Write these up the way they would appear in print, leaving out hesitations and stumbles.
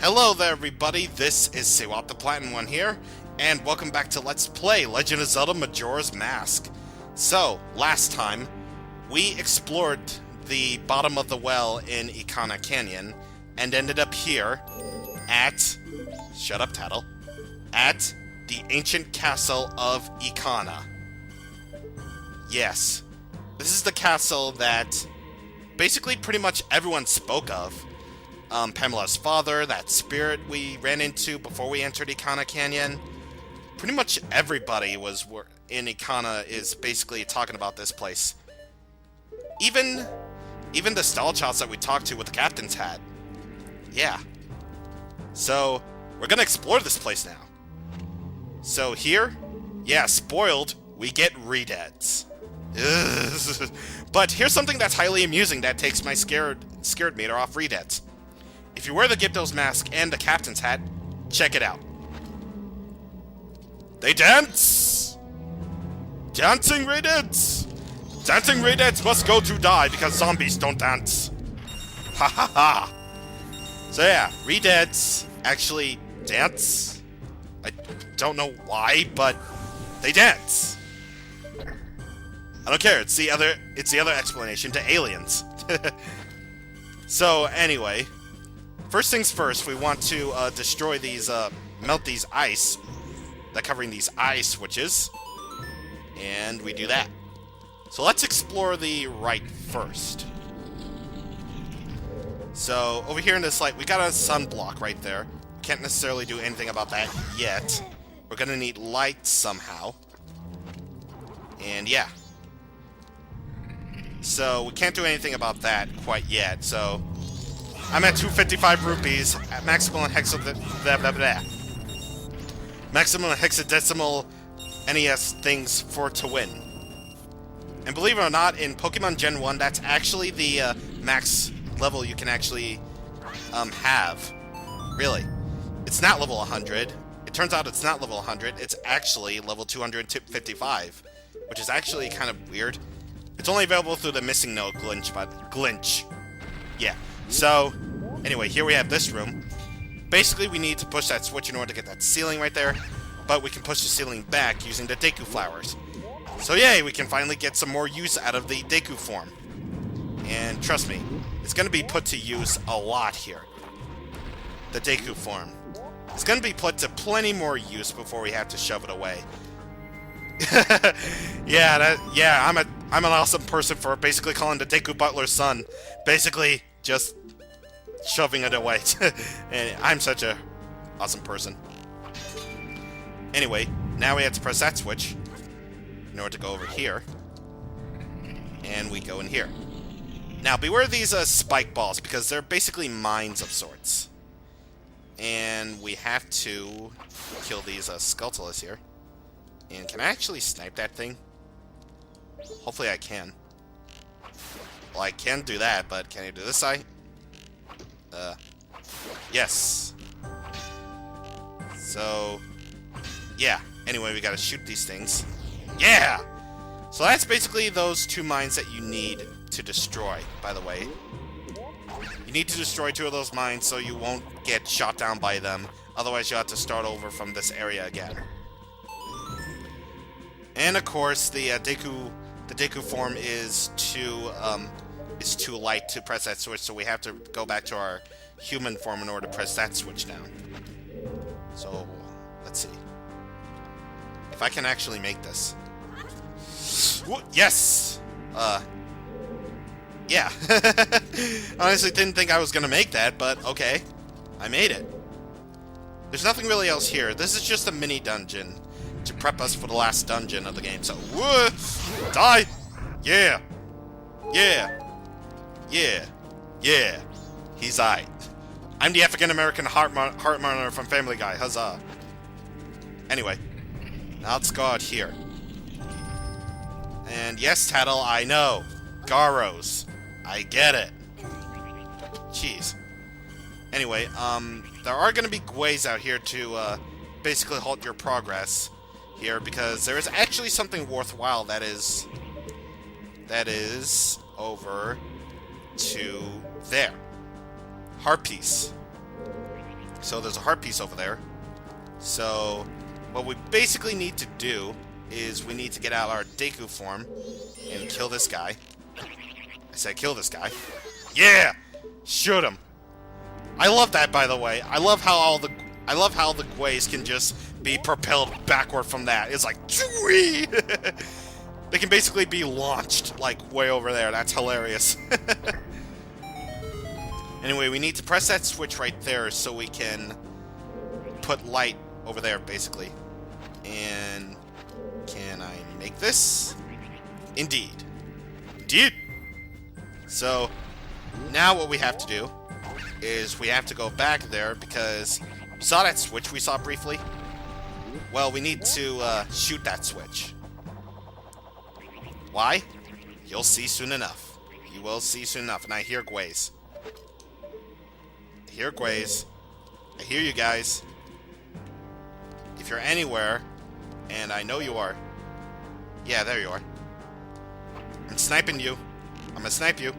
Hello there everybody, this is Sewap the Platinum One here, and welcome back to Let's Play Legend of Zelda Majora's Mask. So, last time, we explored the bottom of the well in Ikana Canyon, and ended up here at... Shut up, Tattle. At the Ancient Castle of Ikana. Yes, this is the castle that basically pretty much everyone spoke of. Pamela's father, that spirit we ran into before we entered Ikana Canyon. Pretty much everybody was in Ikana is basically talking about this place. Even the Stallchilds that we talked to with the captain's hat. Yeah. So, we're gonna explore this place now. So here, yeah, spoiled, we get redeads. But here's something that's highly amusing that takes my scared meter off redeads. If you wear the Gypto's mask and the captain's hat, check it out. They dance! Dancing redeads! Dancing redeads must go to die because zombies don't dance. Ha ha ha! So yeah, redeads actually dance. I don't know why, but they dance. I don't care, it's the other explanation to aliens. So anyway, first things first, we want to destroy these, melt these ice, that covering these ice switches, and we do that. So let's explore the right first. So over here in this light, we got a sunblock right there. Can't necessarily do anything about that yet. We're gonna need light somehow. And yeah. So we can't do anything about that quite yet, so I'm at 255 rupees at maximum hexadecimal NES things for to win. And believe it or not, in Pokemon Gen 1, that's actually the max level you can actually have. Really. It's not level 100. It turns out it's not level 100. It's actually level 255, which is actually kind of weird. It's only available through the missing node glitch. Yeah. So, anyway, here we have this room. Basically, we need to push that switch in order to get that ceiling right there, but we can push the ceiling back using the Deku flowers. So yay, we can finally get some more use out of the Deku form. And trust me, it's going to be put to use a lot here. The Deku form. It's going to be put to plenty more use before we have to shove it away. Yeah, I'm an awesome person for basically calling the Deku Butler's son. Basically, just shoving it away. And I'm such a awesome person. Anyway, now we have to press that switch in order to go over here. And we go in here. Now, beware of these spike balls, because they're basically mines of sorts. And we have to kill these Skulltulas here. And can I actually snipe that thing? Hopefully I can. Well, I can do that, but can I do this side? Yes. So, yeah. Anyway, we gotta shoot these things. Yeah! So that's basically those two mines that you need to destroy, by the way. You need to destroy two of those mines so you won't get shot down by them. Otherwise, you'll have to start over from this area again. And of course, the Deku form is too light to press that switch, so we have to go back to our human form in order to press that switch down. So, let's see. If I can actually make this. Yes! Yeah. Honestly, didn't think I was gonna make that, but okay. I made it. There's nothing really else here. This is just a mini dungeon to prep us for the last dungeon of the game. So, whoa! Die! Yeah! Yeah! Yeah! Yeah! He's aight. I'm the African-American heart monitor from Family Guy. Huzzah! Anyway, now let's go out here. And yes, Tattle, I know. Garos. I get it. Jeez. Anyway, there are going to be Gways out here to basically halt your progress here, because there is actually something worthwhile that is over to there. Heart piece. So there's a heart piece over there. So what we basically need to do is we need to get out our Deku form and kill this guy. I said kill this guy. Yeah! Shoot him! I love that, by the way. I love how the Gways can just be propelled backward from that. It's like, Chwee! They can basically be launched, like, way over there. That's hilarious. Anyway, we need to press that switch right there so we can put light over there, basically. And can I make this? Indeed. Indeed! So, now what we have to do is we have to go back there because you saw that switch we saw briefly? Well, we need to shoot that switch. Why? You'll see soon enough. You will see soon enough. And I hear Gways. I hear Gways. I hear you guys. If you're anywhere, and I know you are. Yeah, there you are. I'm sniping you. I'm gonna snipe you.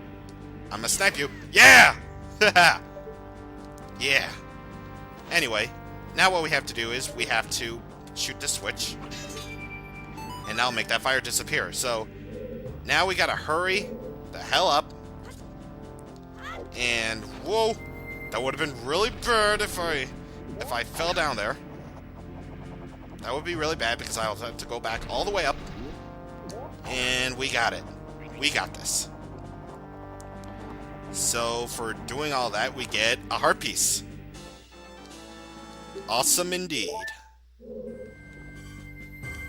I'm gonna snipe you. Yeah! Yeah. Anyway, now what we have to do is we have to shoot the switch. And that'll make that fire disappear. So, now we gotta hurry the hell up. And, whoa! That would have been really bad if I fell down there. That would be really bad because I'll have to go back all the way up. And we got it. We got this. So, for doing all that, we get a heart piece. Awesome indeed.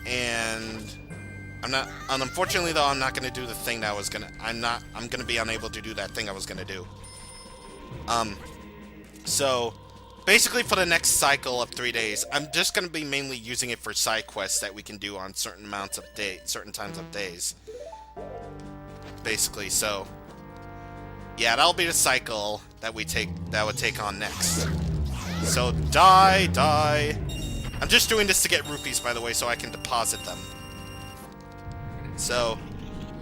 And unfortunately though, I'm not gonna do the thing that I was gonna, I'm gonna be unable to do that thing I was gonna do. So, basically for the next cycle of 3 days, I'm just gonna be mainly using it for side quests that we can do on certain times of days. Basically, so, yeah, that'll be the cycle that would take on next. So, die. I'm just doing this to get rupees, by the way, so I can deposit them. So,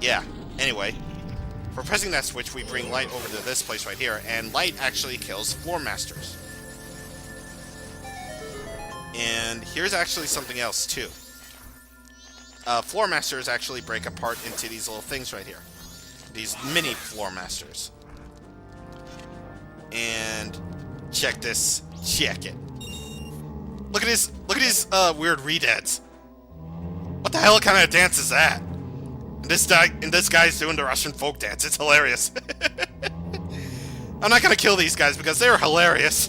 yeah. Anyway, for pressing that switch, we bring light over to this place right here, and light actually kills floor masters. And here's actually something else, too. Floor masters actually break apart into these little things right here. These mini floor masters. And check this. Check it. Look at his weird redeads. What the hell kind of dance is that? And this guy's doing the Russian folk dance. It's hilarious. I'm not gonna kill these guys because they're hilarious.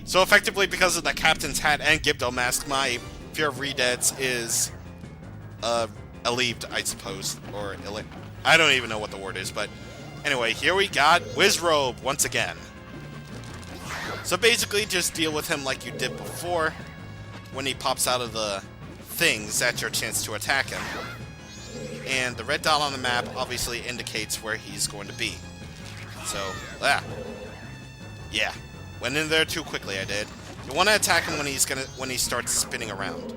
So effectively, because of the captain's hat and Gibdo mask, my fear of redeads is alleviated, I suppose, or I don't even know what the word is, but anyway, here we got Wizrobe once again. So basically, just deal with him like you did before. When he pops out of the things, that's your chance to attack him. And the red dot on the map obviously indicates where he's going to be. So, yeah. Went in there too quickly, I did. You want to attack him when he starts spinning around.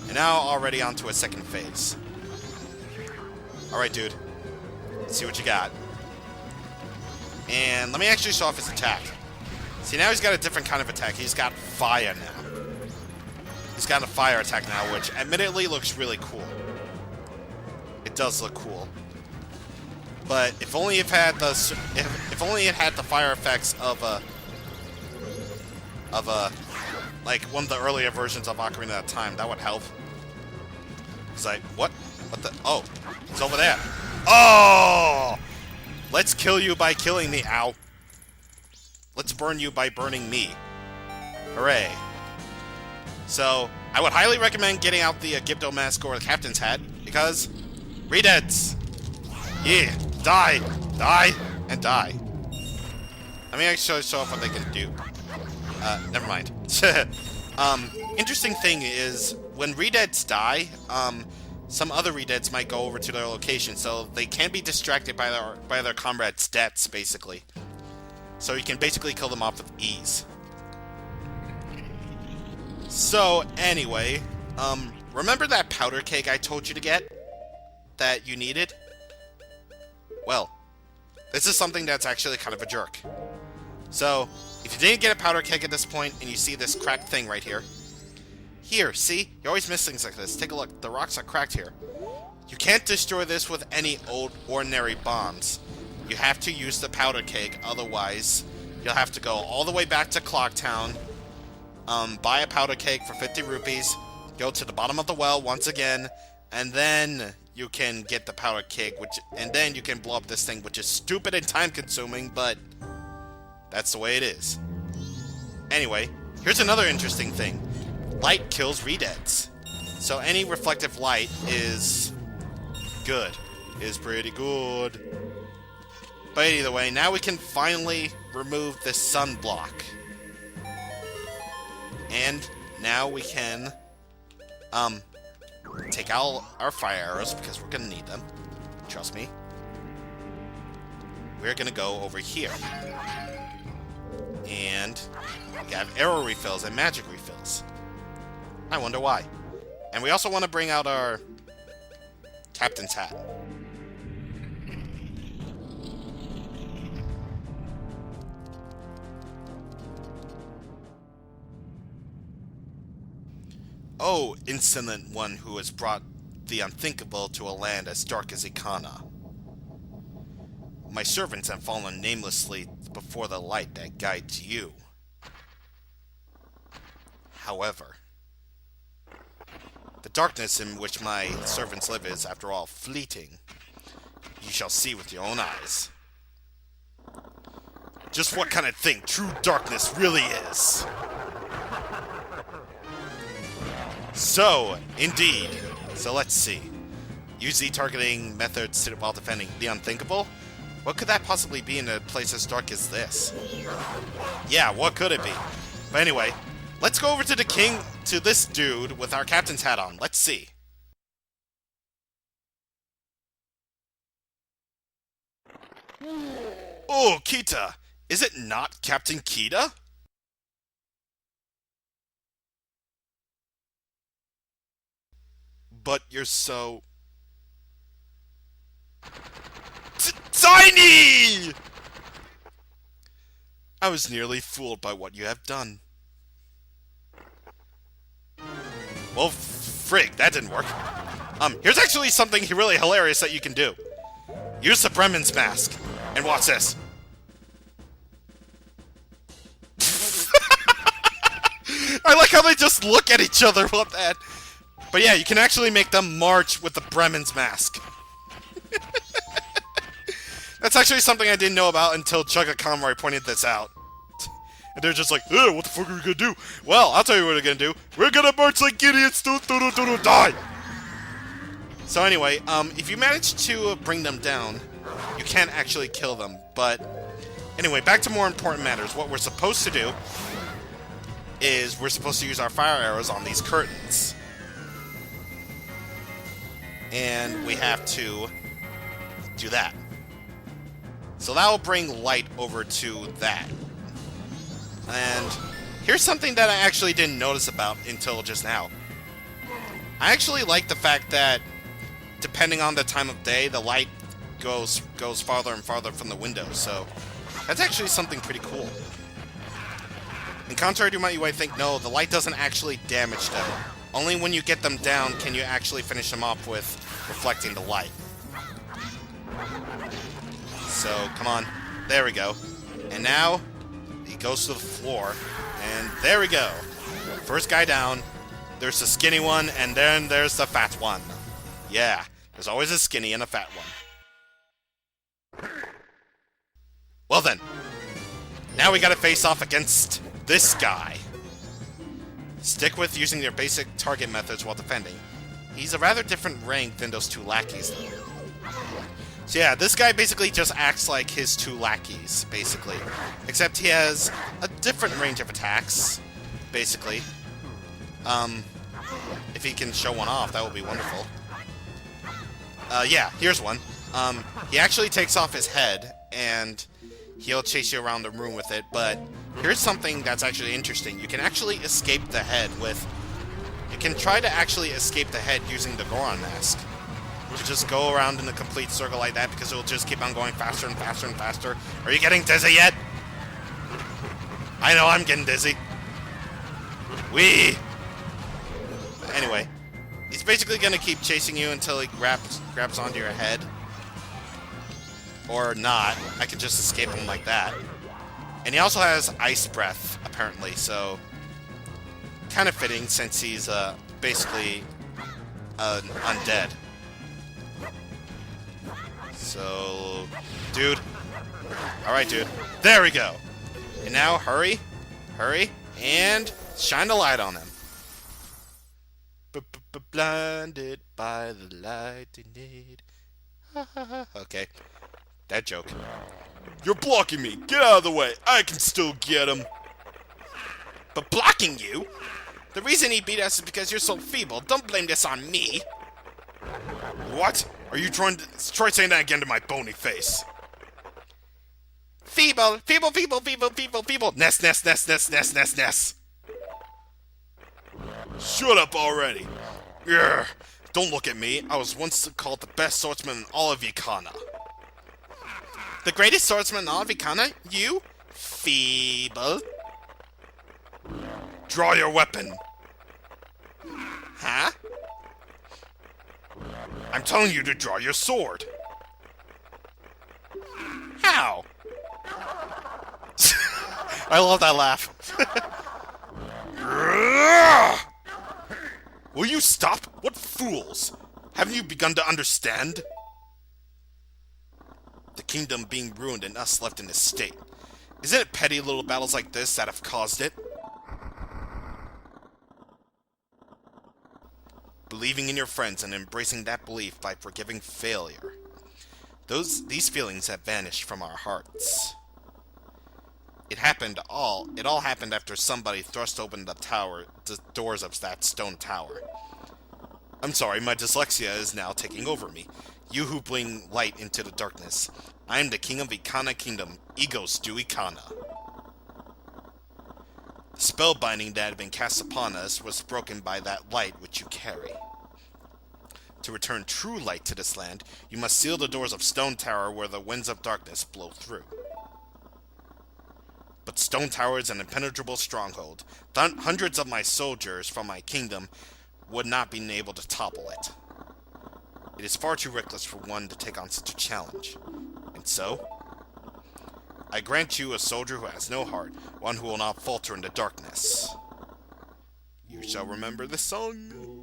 And now already onto a second phase. Alright, dude. Let's see what you got. And let me actually show off his attack. See, now he's got a different kind of attack. He's got fire now. He's got a fire attack now, which admittedly looks really cool. It does look cool. But if only it had the fire effects of like one of the earlier versions of Ocarina of Time, that would help. It's like, what? What the? Oh, he's over there. Oh! Let's kill you by killing me, ow. Let's burn you by burning me. Hooray. So, I would highly recommend getting out the Gibdo mask or the captain's hat, because redeads. Yeah, die, and die. Let me actually show off what they can do. Never mind. Interesting thing is, when redeads die, some other redeads might go over to their location, so they can be distracted by their comrades' deaths, basically. So you can basically kill them off with ease. So, anyway, remember that powder keg I told you to get? That you needed? Well, this is something that's actually kind of a jerk. So, if you didn't get a powder keg at this point, and you see this cracked thing right here, here, see? You always miss things like this. Take a look. The rocks are cracked here. You can't destroy this with any old, ordinary bombs. You have to use the powder keg, otherwise you'll have to go all the way back to Clocktown, buy a powder keg for 50 rupees, go to the bottom of the well once again, and then you can get the powder keg, and then you can blow up this thing, which is stupid and time-consuming, but that's the way it is. Anyway, here's another interesting thing. Light kills redeads. So any reflective light is good. Is pretty good. But either way, now we can finally remove this sunblock. And now we can take out our fire arrows because we're gonna need them. Trust me. We're gonna go over here. And we have arrow refills and magic refills. I wonder why. And we also want to bring out our captain's hat. Oh, insolent one who has brought the unthinkable to a land as dark as Ikana. My servants have fallen namelessly before the light that guides you. However, the darkness in which my servants live is, after all, fleeting. You shall see with your own eyes. Just what kind of thing true darkness really is. So, indeed. So let's see. Use the targeting methods while defending the unthinkable? What could that possibly be in a place as dark as this? Yeah, what could it be? But anyway, let's go over to the king, to this dude with our captain's hat on. Let's see. Oh, Kita! Is it not Captain Kita? But you're so... tiny! I was nearly fooled by what you have done. Well, frig, that didn't work. Here's actually something really hilarious that you can do. Use the Bremen's mask, and watch this. I like how they just look at each other with that. But yeah, you can actually make them march with the Bremen's mask. That's actually something I didn't know about until Chugga Conroy pointed this out. And they're just like, what the fuck are we gonna do? Well, I'll tell you what we're gonna do. We're gonna march like idiots, die! So anyway, if you manage to bring them down, you can actually kill them. But anyway, back to more important matters. What we're supposed to do is we're supposed to use our fire arrows on these curtains. And we have to do that. So that will bring light over to that. And here's something that I actually didn't notice about until just now. I actually like the fact that depending on the time of day, the light goes farther and farther from the window. So that's actually something pretty cool. And contrary to what you might think, no, the light doesn't actually damage them. Only when you get them down can you actually finish them off with reflecting the light. So, come on. There we go. And now, he goes to the floor. And there we go. First guy down. There's the skinny one, and then there's the fat one. Yeah, there's always a skinny and a fat one. Well then. Now we gotta face off against this guy. Stick with using your basic target methods while defending. He's a rather different rank than those two lackeys, though. So yeah, this guy basically just acts like his two lackeys, basically. Except he has a different range of attacks, basically. If he can show one off, that would be wonderful. Yeah, here's one. He actually takes off his head, and he'll chase you around the room with it, but here's something that's actually interesting. You can actually escape the head with... You can try to actually escape the head using the Goron mask. to just go around in a complete circle like that because it will just keep on going faster and faster and faster. Are you getting dizzy yet? I know I'm getting dizzy. Wee! Anyway, he's basically gonna keep chasing you until he grabs onto your head. Or not. I can just escape him like that. And he also has ice breath, apparently, so kind of fitting since he's basically undead. So, dude. Alright, dude. There we go. And now, hurry, and shine the light on him. Blinded by the light they need. Okay, that joke. You're blocking me. Get out of the way. I can still get him. But blocking you? The reason he beat us is because you're so feeble. Don't blame this on me. What? Are you trying to try saying that again to my bony face? Feeble, feeble, feeble, feeble, feeble, feeble. Ness, ness, ness, ness, ness, ness, ness. Shut up already. Urgh. Don't look at me. I was once called the best swordsman in all of Ikana. The greatest swordsman in all of Ikana? You? Feeble. Draw your weapon. Huh? I'm telling you to draw your sword. How? I love that laugh. Will you stop? What fools? Haven't you begun to understand? The kingdom being ruined and us left in this state. Isn't it petty little battles like this that have caused it? Believing in your friends and embracing that belief by forgiving failure. These feelings have vanished from our hearts. It all happened after somebody thrust open the doors of that stone tower. I'm sorry, my dyslexia is now taking over me. You who bring light into the darkness. I am the king of Ikana Kingdom, Egos to Ikana. The spell binding that had been cast upon us was broken by that light which you carry. To return true light to this land, you must seal the doors of Stone Tower where the winds of darkness blow through. But Stone Tower is an impenetrable stronghold. Hundreds of my soldiers from my kingdom would not be able to topple it. It is far too reckless for one to take on such a challenge. And so, I grant you a soldier who has no heart, one who will not falter in the darkness. You shall remember this song.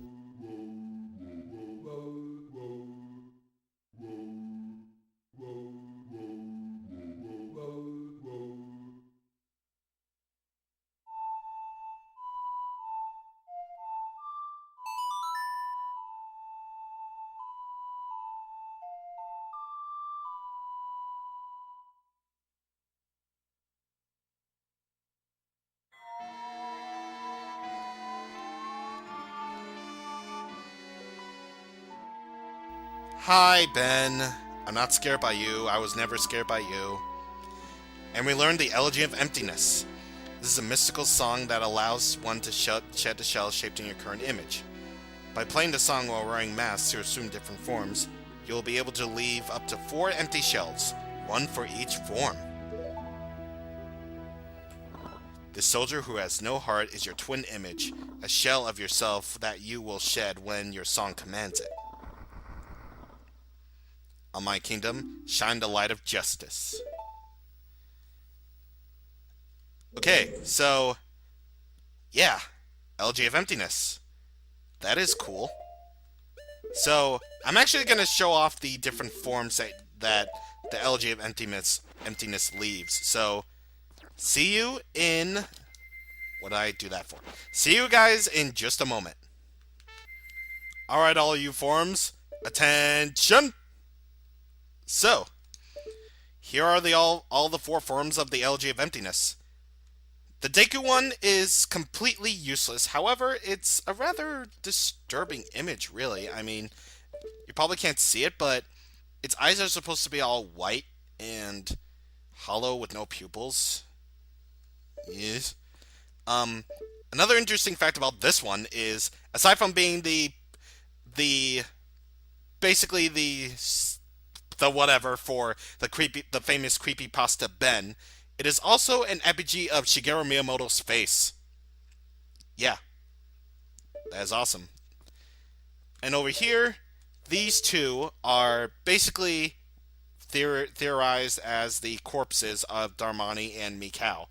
Hi, Ben. I'm not scared by you. I was never scared by you. And we learned the Elegy of Emptiness. This is a mystical song that allows one to shed the shell shaped in your current image. By playing the song while wearing masks to assume different forms, you will be able to leave up to 4 empty shells, one for each form. The soldier who has no heart is your twin image, a shell of yourself that you will shed when your song commands it. On my kingdom, shine the light of justice. Okay, so, yeah, Elegy of Emptiness. That is cool. So, I'm actually going to show off the different forms that the Elegy of Emptiness leaves. So, see you in... What did I do that for? See you guys in just a moment. Alright, all you forms, attention! So, here are all the 4 forms of the Elegy of Emptiness. The Deku one is completely useless. However, it's a rather disturbing image, really. I mean, you probably can't see it, but its eyes are supposed to be all white and hollow with no pupils. Yes. Another interesting fact about this one is, aside from being the basically the whatever for the famous creepypasta Ben. It is also an effigy of Shigeru Miyamoto's face. Yeah, that is awesome. And over here, these two are basically theorized as the corpses of Darmani and Mikau.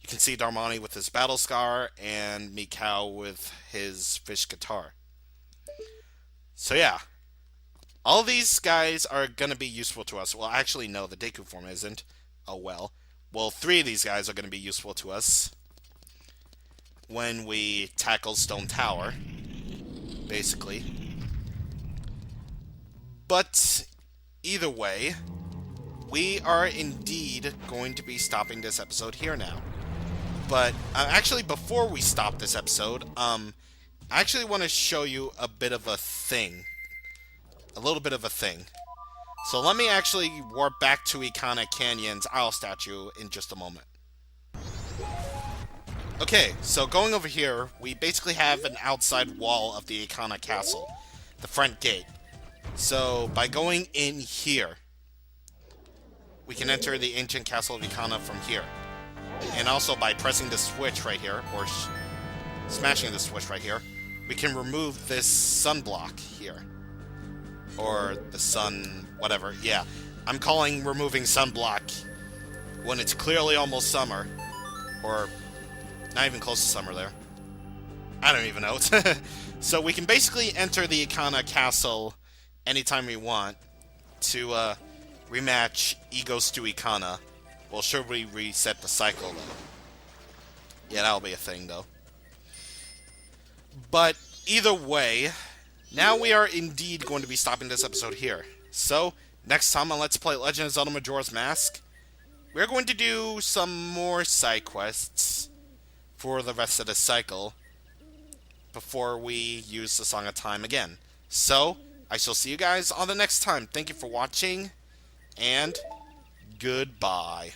You can see Darmani with his battle scar and Mikau with his fish guitar. So yeah, all these guys are going to be useful to us. Well, actually, no, the Deku form isn't. Oh well. Well, 3 of these guys are going to be useful to us when we tackle Stone Tower, basically. But either way, we are indeed going to be stopping this episode here now. But actually, before we stop this episode, I actually want to show you a bit of a thing. A little bit of a thing. So let me actually warp back to Ikana Canyon's owl statue in just a moment. Okay, so going over here, we basically have an outside wall of the Ikana Castle. The front gate. So, by going in here, we can enter the Ancient Castle of Ikana from here. And also by pressing the switch right here, or smashing the switch right here, we can remove this sunblock here. Or the sun, whatever, yeah. I'm calling removing sunblock when it's clearly almost summer. Or not even close to summer there. I don't even know. So we can basically enter the Ikana Castle anytime we want to rematch Egos to Ikana. Well, should we reset the cycle, though? Yeah, that'll be a thing, though. But either way, now we are indeed going to be stopping this episode here. So, next time on Let's Play Legend of Zelda Majora's Mask, we're going to do some more side quests for the rest of the cycle before we use the Song of Time again. So, I shall see you guys on the next time. Thank you for watching, and goodbye.